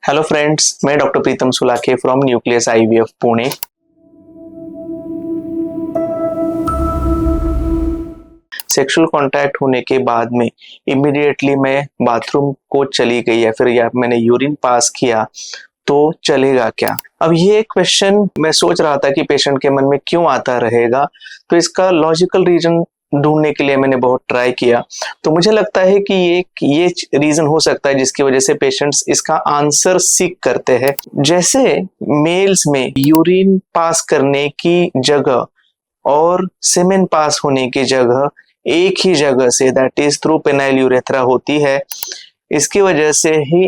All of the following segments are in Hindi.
हेलो फ्रेंड्स, मैं doctor Pritam Sulakhe from Nucleus IVF Pune. Sexual contact होने के बाद में इमीडिएटली मैं बाथरूम को चली गई या फिर मैंने यूरिन पास किया तो चलेगा क्या? अब ये क्वेश्चन मैं सोच रहा था कि पेशेंट के मन में क्यों आता रहेगा, तो इसका लॉजिकल रीजन ढूंढने के लिए मैंने बहुत ट्राई किया। तो मुझे लगता है कि ये रीजन हो सकता है जिसकी वजह से पेशेंट्स इसका आंसर सीख करते हैं। जैसे मेल्स में यूरिन पास करने की जगह और सेमेन पास होने की जगह एक ही जगह से, that is through penile urethra होती है। इसकी वजह से ही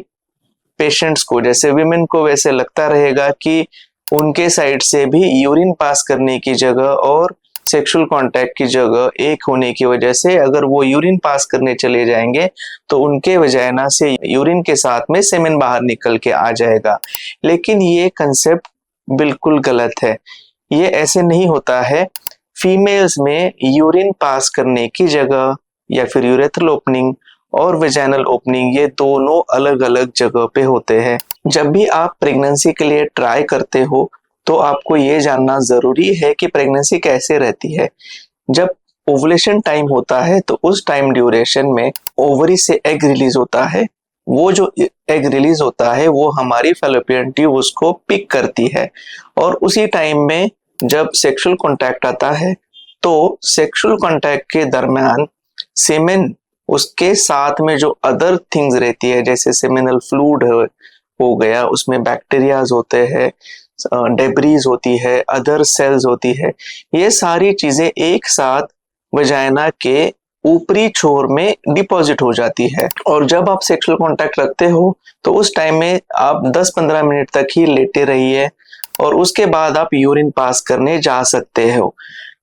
पेशेंट्स को, जैसे विमेन को, वैसे लगता रहेगा कि उनके साइड से भी यूरिन पास करने की जगह और सेक्सुअल कांटेक्ट की जगह एक होने की वजह से अगर वो यूरिन पास करने चले जाएंगे तो उनके वजाइना से यूरिन के साथ में सेमेन बाहर निकल के आ जाएगा। लेकिन ये कंसेप्ट बिल्कुल गलत है, ये ऐसे नहीं होता है। फीमेल्स में यूरिन पास करने की जगह या फिर यूरेथ्रल ओपनिंग और वेजाइनल ओपनिंग, ये दोनों अलग अलग जगह पे होते हैं। जब भी आप प्रेगनेंसी के लिए ट्राई करते हो तो आपको ये जानना जरूरी है कि प्रेगनेंसी कैसे रहती है। जब ओवुलेशन टाइम होता है तो उस टाइम ड्यूरेशन में ओवरी से एग रिलीज होता है। वो जो एग रिलीज होता है वो हमारी फैलोपियन ट्यूब उसको पिक करती है, और उसी टाइम में जब सेक्सुअल कांटेक्ट आता है तो सेक्सुअल कांटेक्ट के दरमियान सेमेन, उसके साथ में जो अदर थिंग्स रहती है जैसे सेमिनल फ्लूइड हो गया, उसमें बैक्टीरियाज होते हैं, डेब्रीज होती है, अदर सेल्स होती है, ये सारी चीजें एक साथ वजाइना के ऊपरी छोर में डिपॉजिट हो जाती है। और जब आप सेक्सुअल कांटेक्ट रखते हो तो उस टाइम में आप 10-15 मिनट तक ही लेटे रहिए और उसके बाद आप यूरिन पास करने जा सकते हो।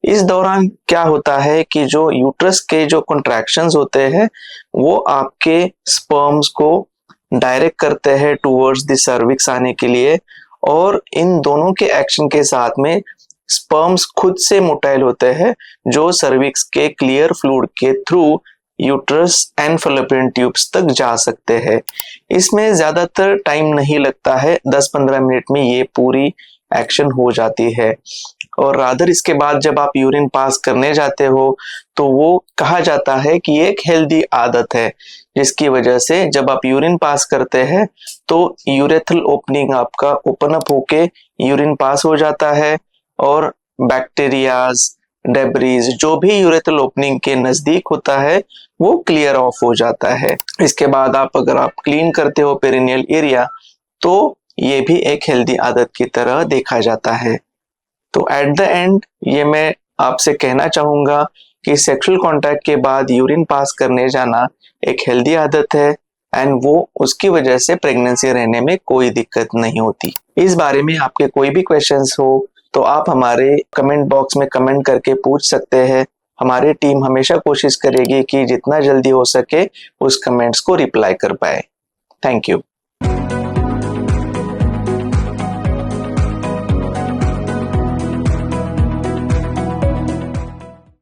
इस दौरान क्या होता है कि जो यूट्रस के जो कॉन्ट्रैक्शंस होते हैं वो आपके स्पर्म्स को डायरेक्ट करते हैं टुवर्ड्स द सर्विक्स आने के लिए, और इन दोनों के एक्शन के साथ में स्पर्म्स खुद से मोटाइल होते हैं जो सर्विक्स के क्लियर फ्लूइड के through uterus and fallopian tubes तक जा सकते हैं। इसमें ज्यादातर टाइम नहीं लगता है, 10-15 मिनट में ये पूरी एक्शन हो जाती है। और रादर इसके बाद जब आप यूरिन पास करने जाते हो तो वो कहा जाता है कि एक हेल्दी आदत है, जिसकी वजह से जब आप यूरिन पास करते हैं तो यूरेथ्रल ओपनिंग आपका ओपन अप होके यूरिन पास हो जाता है और बैक्टीरियाज, डेब्रीज जो भी यूरेथ्रल ओपनिंग के नजदीक होता है वो क्लियर ऑफ हो जाता है। इसके बाद अगर आप क्लीन करते हो पेरिनियल एरिया तो ये भी एक हेल्दी आदत की तरह देखा जाता है। तो एट द एंड ये मैं आपसे कहना चाहूंगा कि सेक्सुअल कांटेक्ट के बाद यूरिन पास करने जाना एक हेल्दी आदत है एंड वो उसकी वजह से प्रेगनेंसी रहने में कोई दिक्कत नहीं होती। इस बारे में आपके कोई भी क्वेश्चंस हो तो आप हमारे कमेंट बॉक्स में कमेंट करके पूछ सकते हैं। हमारी टीम हमेशा कोशिश करेगी कि जितना जल्दी हो सके उस कमेंट्स को रिप्लाई कर पाए। Thank you.